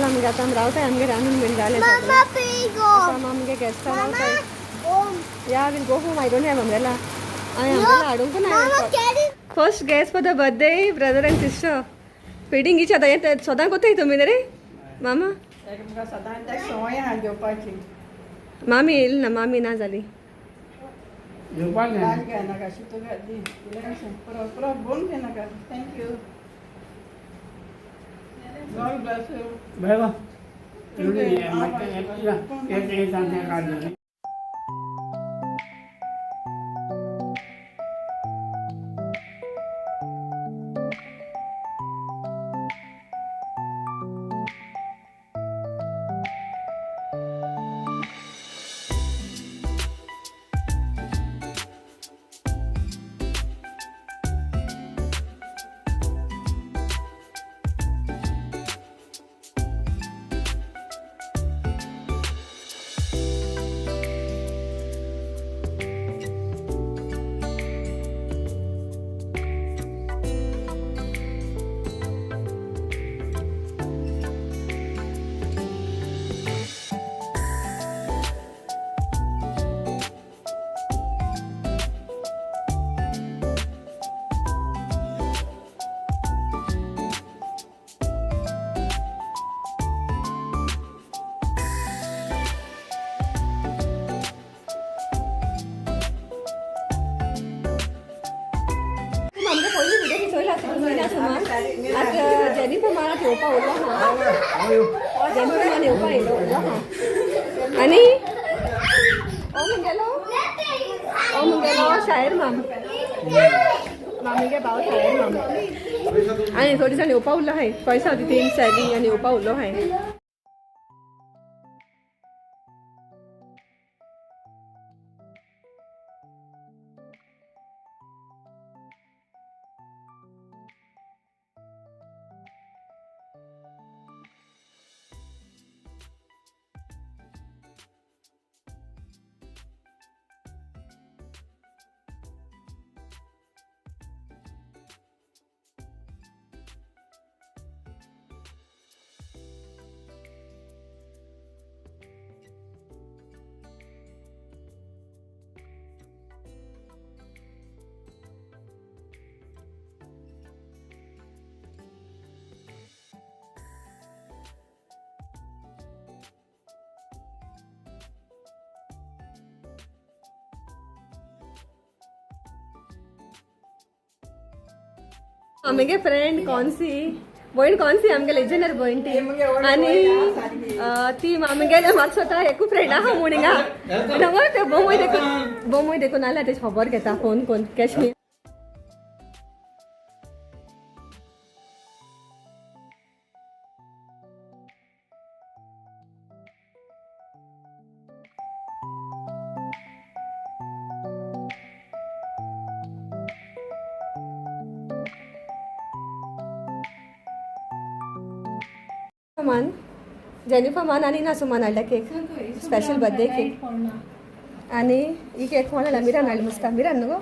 आमगे आतां रावताय आमगे रांदून बीन जालें Mama, please go. आतां आमगे गॅस्टां रावताय Home. या will go home I don't have umbrella हांवें No. अम्ब्रेला हाडूंक ना Mama, carry. First guest for the birthday brother and sister feeding each other यें सोदां कोताय तुमी रे मामा म्हाका सदां त्या सवय आहा घेवपाची मामी येयली ना मामी ना जाली राज घेनाका शितू घाली परत बोन घेनाका थँक्यू गॉड ब्लेस यू बघा एक काढलं आमगे पयलीं व्हिडिओ चोयला तुमी सुमान आतां जेनिफर मानाक येवपा उरलो हा जेनिफर मान येवपा येयलो उरलो हा आनी हो मुगेलो शायर माम मामीगे भाव शायर माम आनी थोडी जाण येवपा उरलो हाय पयसा होती 3 सॅली आनी येवपा उरलो हाय आमगे फ्रेंड कौन सी भयण कौन सी आमगे लेजेंडर भयण ती आनी ती आमगेले म्हाका स्वता एकू फ्रेंड आहा म्हूण हिंगा नवो ते बोमूय देखून नाल्या तेची खबर घेता फोन कोन्न कॅश्मीर मान जेनिफर मान आनी ना सुमान हाडला केक स्पेशल बर्थडे केक आनी ही केक कोण हाडला मिरान हाडली मुस्का मिरान न्हू गो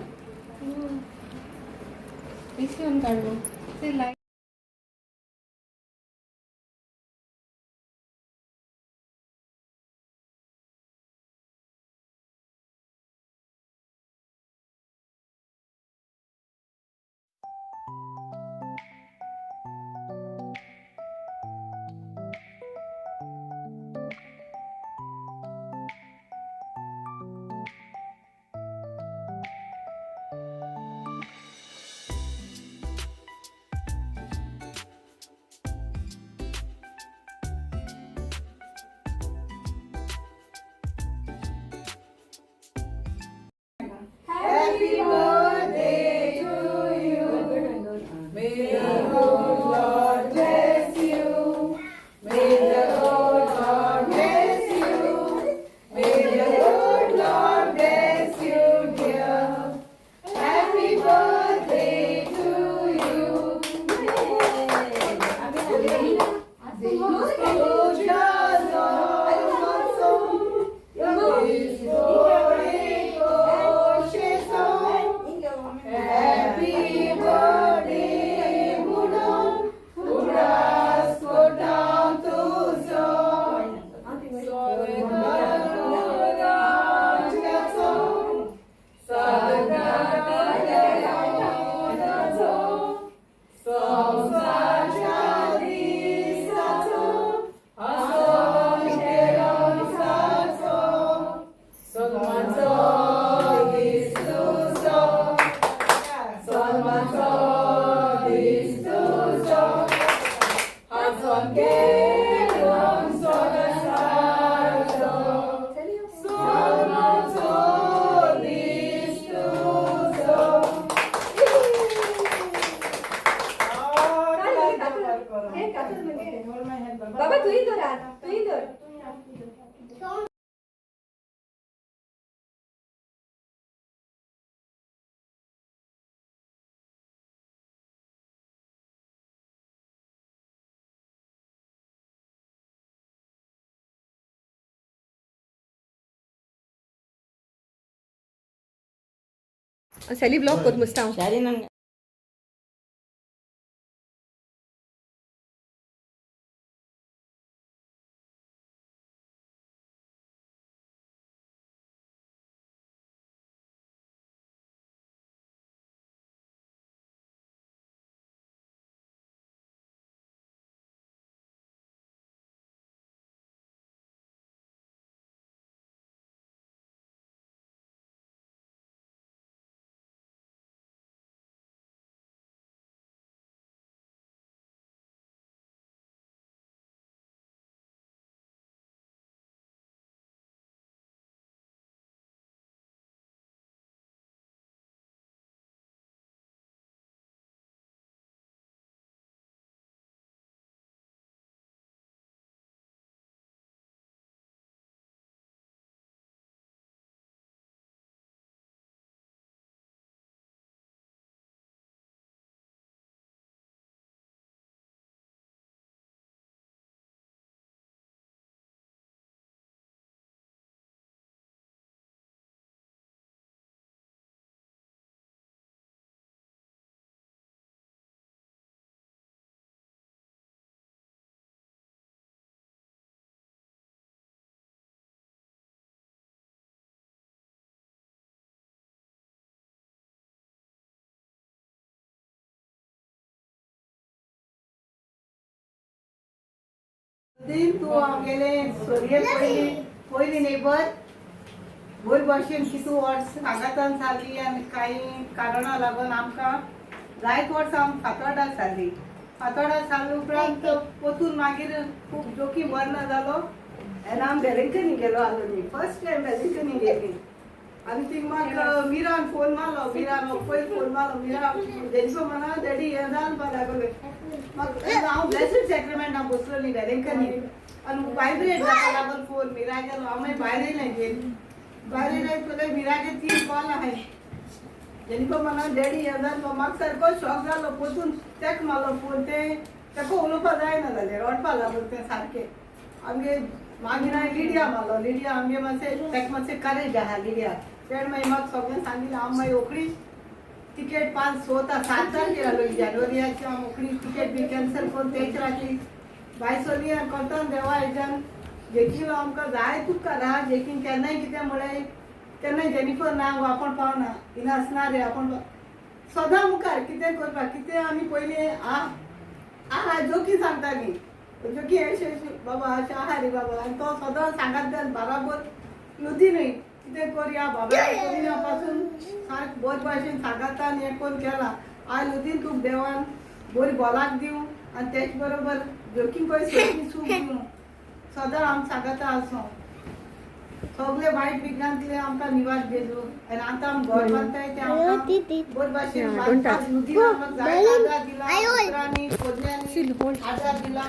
सॅली ब्लॉग कोत मुस्ता शारी नंग दिन तू आमगेले सोर्ये पयली नेबर बरी भाशेन कितू वर्स हांगाच्यान जाली आनी काही कारणां लागून आमकां जायत वर्सां आम फातोर्डा जाली. फातोर्डा जाले उपरांत परतून मागीर खूब जोखीम बरना जालो आनी आम वेलिंगटनी गेलो आसलो. फर्स्ट टायम वेलिंगटनी गेली आनी थिंग म्हाका मिरान फोन मारलो. मिरान पयलीं फोन मारलो. मिरा तेंचो म्हणा डॅडी हें जावन पळय लागले म्हाका. हांव ब्लेसड सॅक्रेमेंटान बसलोली वेलिंगटनी आनी वायब्रेट जाता लागून फोन मिरा गेलो. हांव मागीर भायर येयलें गेली. भायर येयलें जाल्यार मिरागे 3 कॉल आहाय. तेंको म्हणा डॅडी हें जालो. म्हाका सारको शॉक जालो. परतून तेका मारलो फोन. तेका उलोवपा जायना जालें रडपा लागून तें सारकें. आमगे मागीर हांवें लिडिया मारलो. लिडिया आमगे मातशें तेका मातशें करेज आहा लिडिया. तेणें मागीर म्हाका सगळें सांगिल्लें. हांव मागीर रोखडी टिकेट 5-6 तारखेर आसलोली जानेवारीची. हांव रोखडी टिकेट बी कॅन्सल करून तेच राती बायसोली आनी कोंतान देवा हेज्यान देखील आमकां जाय तुका राहा. देखीन केन्नाय कितें म्हळें केन्नाय जेनिफर ना आपूण पावना हिन आसना रे आपूण सदां मुखार कितें करपाक. कितें आमी पयलीं आहा जोकी सांगताली. जोकी अशें बाबा अशें आहा रे बाबा. आनी तो सदां सांगात बाराबर नुदी न्हय कितें करया बाबा करिना पासून सारको बरे भाशेन सांगाता आनी हें करून केलां. आयज उदीन तुका देवान बरी भलाक दिवं आनी तेच बरोबर जोखीम पळय सोयरी सूख दिवं. सदां आमी सांगाता आसूं. सगळे वायट विज्ञानतले आमकां निवास दिवं. आनी आतां आमी घर बांदताय तें आमकां बरे भाशेन नुदीन आमकां जाय आदार दिला. उतरांनी पोदल्यांनी आदार दिला.